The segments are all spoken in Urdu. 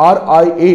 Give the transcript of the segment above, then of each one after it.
RIA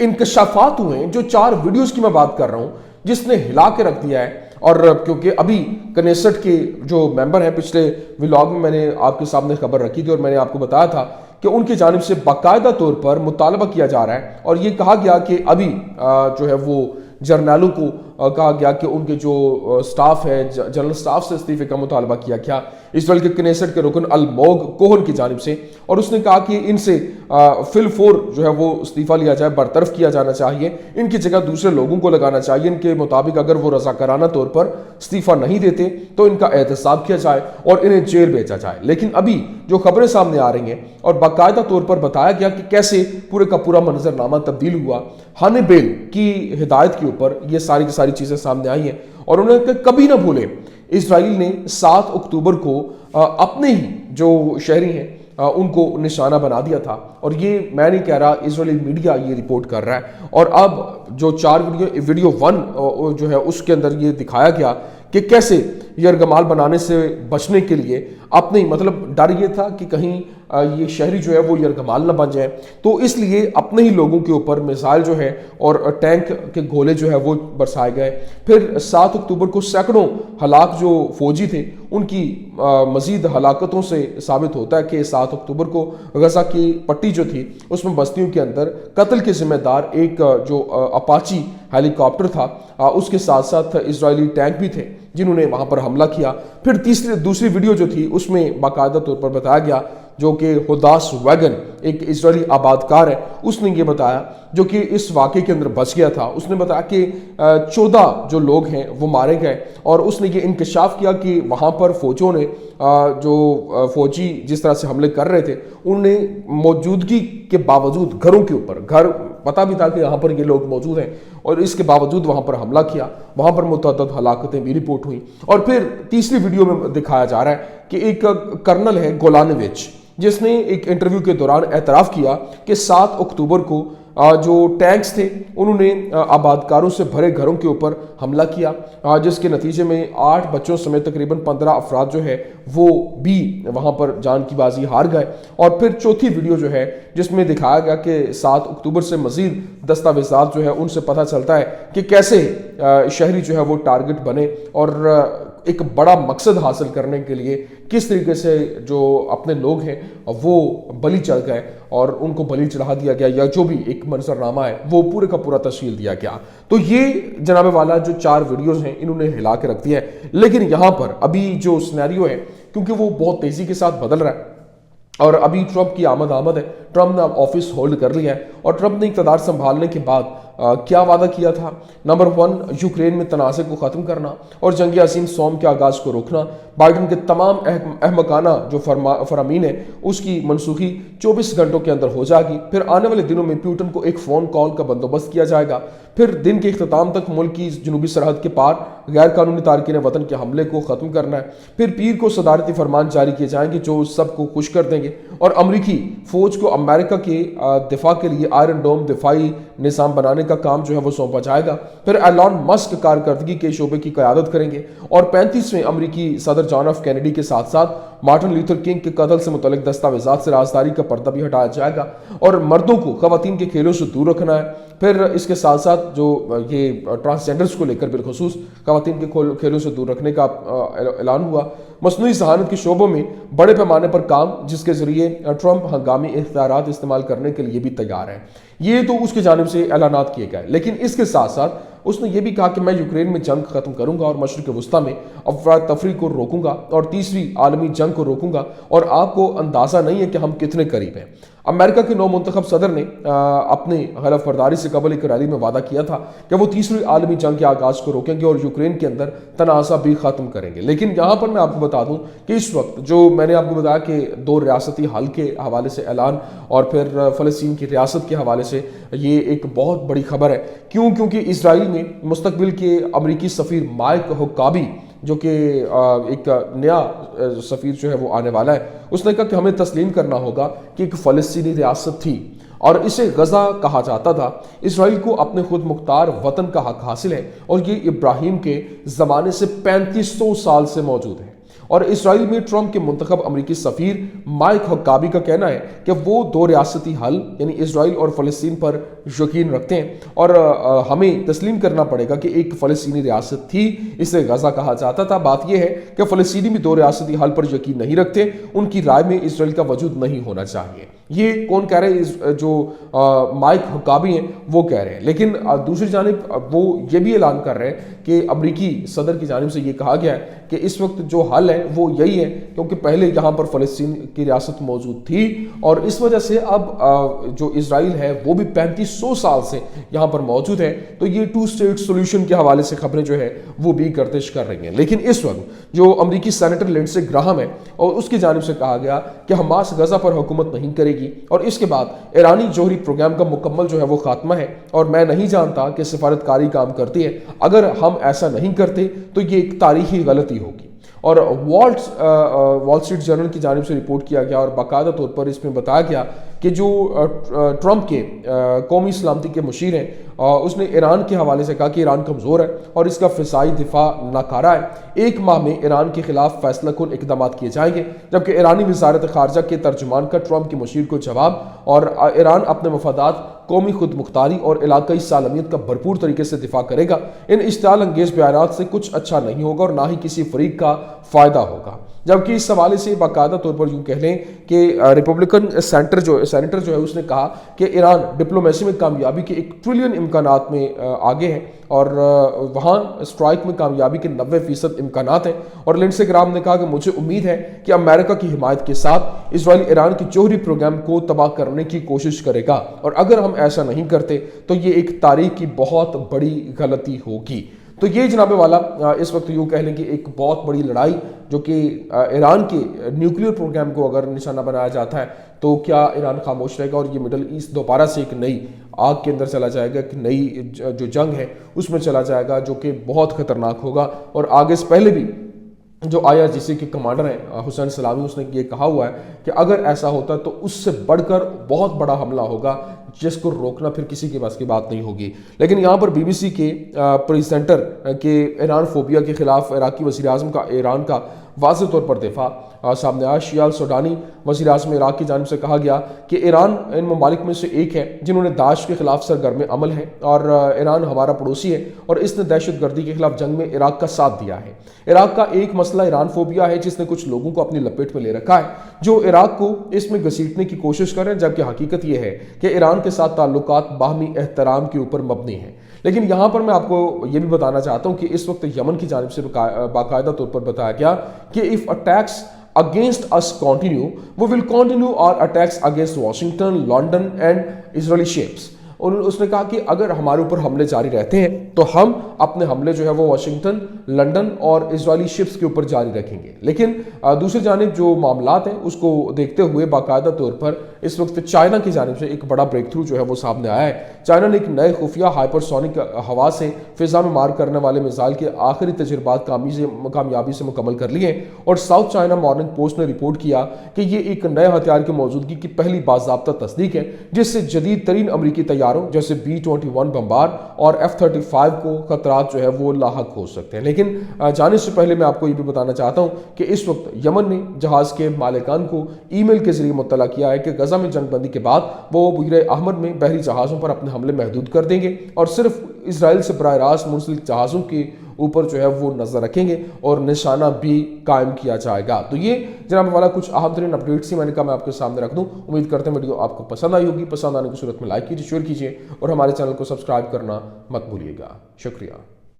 انکشافات ہوئے ہیں، جو 4 ویڈیوز کی میں بات کر رہا ہوں جس نے ہلا کے رکھ دیا ہے. اور کیونکہ ابھی کنیسٹ کے جو ممبر ہیں، پچھلے ولاگ میں نے آپ کے سامنے خبر رکھی تھی اور میں نے آپ کو بتایا تھا کہ ان کی جانب سے باقاعدہ طور پر مطالبہ کیا جا رہا ہے اور یہ کہا گیا کہ ابھی جو ہے وہ جرنیلوں کو کہا گیا کہ ان کے جو سٹاف ہے، جنرل سٹاف سے استعفے کا مطالبہ کیا گیا اسرائیل کے کنیسٹ کے رکن الموگ کوہن کی جانب سے، اور اس نے کہا کہ ان سے فی الفور جو ہے وہ استعفیٰ لیا جائے، برطرف کیا جانا چاہیے، ان کی جگہ دوسرے لوگوں کو لگانا چاہیے، ان کے مطابق اگر وہ رضاکارانہ طور پر استعفیٰ نہیں دیتے تو ان کا احتساب کیا جائے اور انہیں جیل بھیجا جائے. لیکن ابھی جو خبریں سامنے آ رہی ہیں اور باقاعدہ طور پر بتایا گیا کہ کیسے پورے کا پورا منظرنامہ تبدیل ہوا، ہانی بیل کی ہدایت کے اوپر یہ ساری کی ساری چیزیں سامنے آئی ہیں، اور انہوں نے کبھی نہ بھولے اسرائیل نے 7 اکتوبر کو اپنے ہی جو شہری ہیں ان کو نشانہ بنا دیا تھا. اور یہ میں نہیں کہہ رہا، اسرائیلی میڈیا یہ رپورٹ کر رہا ہے. اور اب جو 4 ویڈیو 1 جو ہے اس کے اندر یہ دکھایا گیا کہ کیسے یرغمال بنانے سے بچنے کے لیے اپنے مطلب ڈر یہ تھا کہ کہیں یہ شہری جو ہے وہ یرغمال نہ بن جائیں، تو اس لیے اپنے ہی لوگوں کے اوپر میزائل جو ہے اور ٹینک کے گولے جو ہے وہ برسائے گئے. پھر 7 اکتوبر کو سینکڑوں ہلاک جو فوجی تھے ان کی مزید ہلاکتوں سے ثابت ہوتا ہے کہ 7 اکتوبر کو غزہ کی پٹی جو تھی اس میں بستیوں کے اندر قتل کے ذمہ دار ایک جو اپاچی ہیلی کاپٹر تھا، اس کے ساتھ ساتھ اسرائیلی ٹینک بھی تھے جنہوں نے وہاں پر حملہ کیا. پھر دوسری ویڈیو جو تھی اس میں باقاعدہ طور پر بتایا گیا، جو کہ ہداس ویگن ایک اسرائیلی آبادکار ہے، اس نے یہ بتایا جو کہ اس واقعے کے اندر بچ گیا تھا. اس نے بتایا کہ 14 جو لوگ ہیں وہ مارے گئے، اور اس نے یہ انکشاف کیا کہ وہاں پر فوجوں نے جو فوجی جس طرح سے حملے کر رہے تھے انہوں نے موجودگی کے باوجود گھروں کے اوپر، گھر پتہ بھی تھا کہ یہاں پر یہ لوگ موجود ہیں، اور اس کے باوجود وہاں پر حملہ کیا، وہاں پر متعدد ہلاکتیں بھی رپورٹ ہوئیں. اور پھر تیسری ویڈیو میں دکھایا جا رہا ہے کہ ایک کرنل ہے گولانویچ، جس نے ایک انٹرویو کے دوران اعتراف کیا کہ 7 اکتوبر کو جو ٹینکس تھے انہوں نے آبادکاروں سے بھرے گھروں کے اوپر حملہ کیا، جس کے نتیجے میں 8 بچوں سمیت تقریباً 15 افراد جو ہے وہ بھی وہاں پر جان کی بازی ہار گئے. اور پھر چوتھی ویڈیو جو ہے جس میں دکھایا گیا کہ 7 اکتوبر سے مزید دستاویزات جو ہے ان سے پتہ چلتا ہے کہ کیسے شہری جو ہے وہ ٹارگٹ بنے اور ایک بڑا مقصد حاصل کرنے کے لیے کس طریقے سے جو اپنے لوگ ہیں وہ بلی چڑھ گئے اور ان کو بلی چڑھا دیا گیا، یا جو بھی ایک منظرنامہ ہے وہ پورے کا پورا تشکیل دیا گیا. تو یہ جناب والا جو 4 ویڈیوز ہیں انہوں نے ہلا کے رکھ دیا ہے. لیکن یہاں پر ابھی جو سینیریو ہے کیونکہ وہ بہت تیزی کے ساتھ بدل رہا ہے اور ابھی ٹرمپ کی آمد ہے، ٹرمپ نے آفس ہولڈ کر لیا ہے، اور ٹرمپ نے اقتدار سنبھالنے کے بعد کیا وعدہ کیا تھا؟ نمبر 1 یوکرین میں تنازع کو ختم کرنا اور جنگ عظیم سوم کے آغاز کو روکنا، بائیڈن کے تمام احمقانہ جو فرامین ہے اس کی منسوخی 24 گھنٹوں کے اندر ہو جائے گی. پھر آنے والے دنوں میں پیوٹن کو ایک فون کال کا بندوبست کیا جائے گا. پھر دن کے اختتام تک ملک کی جنوبی سرحد کے پار غیر قانونی تارکین وطن کے حملے کو ختم کرنا ہے. پھر پیر کو صدارتی فرمان جاری کیے جائیں گے جو سب کو خوش کر دیں گے، اور امریکی فوج کو امریکہ کے دفاع کے لیے آئرن ڈوم دفاعی نظام بنانے کا کام جو ہے وہ سونپا جائے گا. پھر ایلان مسک کارکردگی کے شعبے کی قیادت کریں گے، اور 35ویں امریکی صدر جان ایف کینیڈی کے ساتھ ساتھ مارٹن لیتھر کنگ کے قتل سے متعلق دستاویزات سے رازداری کا پردہ بھی ہٹایا جائے گا، اور مردوں کو خواتین کے کھیلوں سے دور رکھنا ہے. پھر اس کے ساتھ ساتھ جو یہ ٹرانسجینڈرز کو لے کر بالخصوص خواتین کے کھیلوں سے دور رکھنے کا اعلان ہوا. مصنوعی ذہانت کے شعبوں میں بڑے پیمانے پر کام، جس کے ذریعے ٹرمپ ہنگامی اختیارات استعمال کرنے کے لیے بھی تیار ہے. یہ تو اس کی جانب سے اعلانات کیے گئے، لیکن اس کے ساتھ ساتھ اس نے یہ بھی کہا کہ میں یوکرین میں جنگ ختم کروں گا اور مشرق وسطیٰ میں افراد تفریح کو روکوں گا اور تیسری عالمی جنگ کو روکوں گا، اور آپ کو اندازہ نہیں ہے کہ ہم کتنے قریب ہیں. امریکہ کے نو منتخب صدر نے اپنے حلف برداری سے قبل ایک ریلی میں وعدہ کیا تھا کہ وہ تیسری عالمی جنگ کے آغاز کو روکیں گے اور یوکرین کے اندر تنازع بھی ختم کریں گے. لیکن یہاں پر میں آپ کو بتا دوں کہ اس وقت جو میں نے آپ کو بتایا کہ 2 ریاستی حل کے حوالے سے اعلان اور پھر فلسطین کی ریاست کے حوالے سے یہ ایک بہت بڑی خبر ہے. کیونکہ اسرائیل میں مستقبل کے امریکی سفیر مائک ہوکابی جو کہ ایک نیا سفیر جو ہے وہ آنے والا ہے، اس نے کہا کہ ہمیں تسلیم کرنا ہوگا کہ ایک فلسطینی ریاست تھی اور اسے غزہ کہا جاتا تھا. اسرائیل کو اپنے خود مختار وطن کا حق حاصل ہے اور یہ ابراہیم کے زمانے سے 3500 سال سے موجود ہے، اور اسرائیل میں ٹرمپ کے منتخب امریکی سفیر مائک حقابی کا کہنا ہے کہ وہ دو ریاستی حل یعنی اسرائیل اور فلسطین پر یقین رکھتے ہیں اور ہمیں تسلیم کرنا پڑے گا کہ ایک فلسطینی ریاست تھی، اسے غزہ کہا جاتا تھا۔ بات یہ ہے کہ فلسطینی بھی دو ریاستی حل پر یقین نہیں رکھتے، ان کی رائے میں اسرائیل کا وجود نہیں ہونا چاہیے۔ یہ کون کہہ رہے ہیں؟ جو مائک حقابی ہیں وہ کہہ رہے ہیں، لیکن دوسری جانب وہ یہ بھی اعلان کر رہے ہیں کہ امریکی صدر کی جانب سے یہ کہا گیا ہے کہ اس وقت جو حل ہے وہ یہی ہے، کیونکہ پہلے یہاں پر فلسطین کی ریاست موجود تھی اور اس وجہ سے اب جو اسرائیل ہے وہ بھی 3500 سال سے یہاں پر موجود ہے، تو یہ 2 اسٹیٹ سولوشن کے حوالے سے خبریں جو ہے وہ بھی گردش کر رہی ہیں۔ لیکن اس وقت جو امریکی سینیٹر لنڈسے گراہم ہے اور اس کی جانب سے کہا گیا کہ حماس غزہ پر حکومت نہیں کرے گی اور اس کے بعد ایرانی جوہری پروگرام کا مکمل جو ہے وہ خاتمہ ہے، اور میں نہیں جانتا کہ سفارتکاری کام کرتی ہے، اگر ہم ایسا نہیں کرتے تو یہ ایک تاریخی غلطی ہوگی۔ اور وال اسٹریٹ جرنل کی جانب سے رپورٹ کیا گیا اور باقاعدہ طور پر اس میں بتایا گیا کہ جو ٹرمپ کے قومی سلامتی کے مشیر ہیں اس نے ایران کے حوالے سے کہا کہ ایران کمزور ہے اور اس کا فضائی دفاع ناکارہ ہے، 1 ماہ میں ایران کے خلاف فیصلہ کن اقدامات کیے جائیں گے، جبکہ ایرانی وزارت خارجہ کے ترجمان کا ٹرمپ کے مشیر کو جواب، اور ایران اپنے مفادات، قومی خود مختاری اور علاقائی سالمیت کا بھرپور طریقے سے دفاع کرے گا۔ ان اشتعال انگیز بیانات سے کچھ اچھا نہیں ہوگا اور نہ ہی کسی فریق کا فائدہ ہوگا، جبکہ اس حوالے سے باقاعدہ طور پر یوں کہہ لیں کہ ریپبلکن سینیٹر جو ہے اس نے کہا کہ ایران ڈپلومیسی میں کامیابی کے 1 ٹریلین امکانات میں آگے ہے اور وہاں اسٹرائک میں کامیابی کے 90% امکانات ہیں، اور لنڈسے گراہم نے کہا کہ مجھے امید ہے کہ امریکہ کی حمایت کے ساتھ اسرائیل ایران کے جوہری پروگرام کو تباہ کرنے کی کوشش کرے گا، اور اگر ہم ایسا نہیں کرتے تو یہ ایک تاریخ کی بہت بڑی غلطی ہوگی۔ تو یہ جناب والا اس وقت یوں کہہ لیں کہ ایک بہت بڑی لڑائی جو کہ ایران کے نیوکلیئر پروگرام کو اگر نشانہ بنایا جاتا ہے تو کیا ایران خاموش رہے گا اور یہ مڈل ایسٹ دوبارہ سے ایک نئی آگ کے اندر چلا جائے گا، ایک نئی جو جنگ ہے اس میں چلا جائے گا جو کہ بہت خطرناک ہوگا۔ اور آگے سے پہلے بھی جو IRGC کے کمانڈر ہیں حسین سلامی، اس نے یہ کہا ہوا ہے کہ اگر ایسا ہوتا تو اس سے بڑھ کر بہت بڑا حملہ ہوگا جس کو روکنا پھر کسی کے بس کی بات نہیں ہوگی۔ لیکن یہاں پر BBC کے پریزنٹر کے ایران فوبیا کے خلاف عراقی وزیر اعظم کا ایران کا واضح طور پر دفاع سامنے آیا۔ شیال سوڈانی وزیر اعظم عراق کی جانب سے کہا گیا کہ ایران ان ممالک میں سے ایک ہے جنہوں نے داعش کے خلاف سرگرم عمل ہے، اور ایران ہمارا پڑوسی ہے اور اس نے دہشت گردی کے خلاف جنگ میں عراق کا ساتھ دیا ہے۔ عراق کا ایک مسئلہ ایران فوبیا ہے جس نے کچھ لوگوں کو اپنی لپیٹ میں لے رکھا ہے جو عراق کو اس میں گھسیٹنے کی کوشش کر رہے ہیں، جبکہ حقیقت یہ ہے کہ ایران کے ساتھ تعلقات باہمی احترام کے اوپر مبنی ہیں۔ لیکن یہاں پر میں آپ کو یہ بھی بتانا چاہتا ہوں کہ اس وقت یمن کی جانب سے باقاعدہ طور پر بتایا گیا کہ if attacks against us continue, we will continue our attacks against Washington, London and Israeli ships. اور اس نے کہا کہ اگر ہمارے اوپر حملے جاری رہتے ہیں تو ہم اپنے حملے جو ہے وہ واشنگٹن، لنڈن اور اسرائیلی شپس کے اوپر جاری رکھیں گے۔ لیکن دوسری جانب جو معاملات ہیں اس کو دیکھتے ہوئے باقاعدہ طور پر اس وقت چائنا کی جانب سے ایک بڑا بریک تھرو جو ہے وہ سامنے آیا ہے۔ چائنا نے ایک نئے خفیہ ہائپر سونک ہوا سے فضا میں مار کرنے والے میزائل کے آخری تجربات کامیابی سے مکمل کر لیے ہیں، اور ساؤتھ چائنا مارننگ پوسٹ نے رپورٹ کیا کہ یہ ایک نئے ہتھیار کی موجودگی کی پہلی باضابطہ تصدیق ہے جس سے جدید ترین امریکی طیاروں جیسے B-21 بمبار اور F-35 کو خطرات جو ہے وہ لاحق ہو سکتے ہیں۔ لیکن جانے سے پہلے میں آپ کو یہ بھی بتانا چاہتا ہوں کہ اس وقت یمن نے جہاز کے مالکان کو ای میل کے ذریعے مطلع کیا ہے کہ غزہ میں جنگ بندی کے بعد وہ بحیرہ احمر میں بحری جہازوں پر اپنے حملے محدود کر دیں گے اور صرف اسرائیل سے براہ راست منسلک جہازوں کے اوپر جو ہے وہ نظر رکھیں گے اور نشانہ بھی قائم کیا جائے گا۔ تو یہ جناب والا کچھ اہم ترین اپڈیٹس ہی میں نے کہا میں آپ کے سامنے رکھ دوں۔ امید کرتے ہیں ویڈیو آپ کو پسند آئی ہوگی، پسند آنے کی صورت میں لائک کیجیے، شیئر کیجیے اور ہمارے چینل کو سبسکرائب کرنا مت بھولیے گا۔ شکریہ۔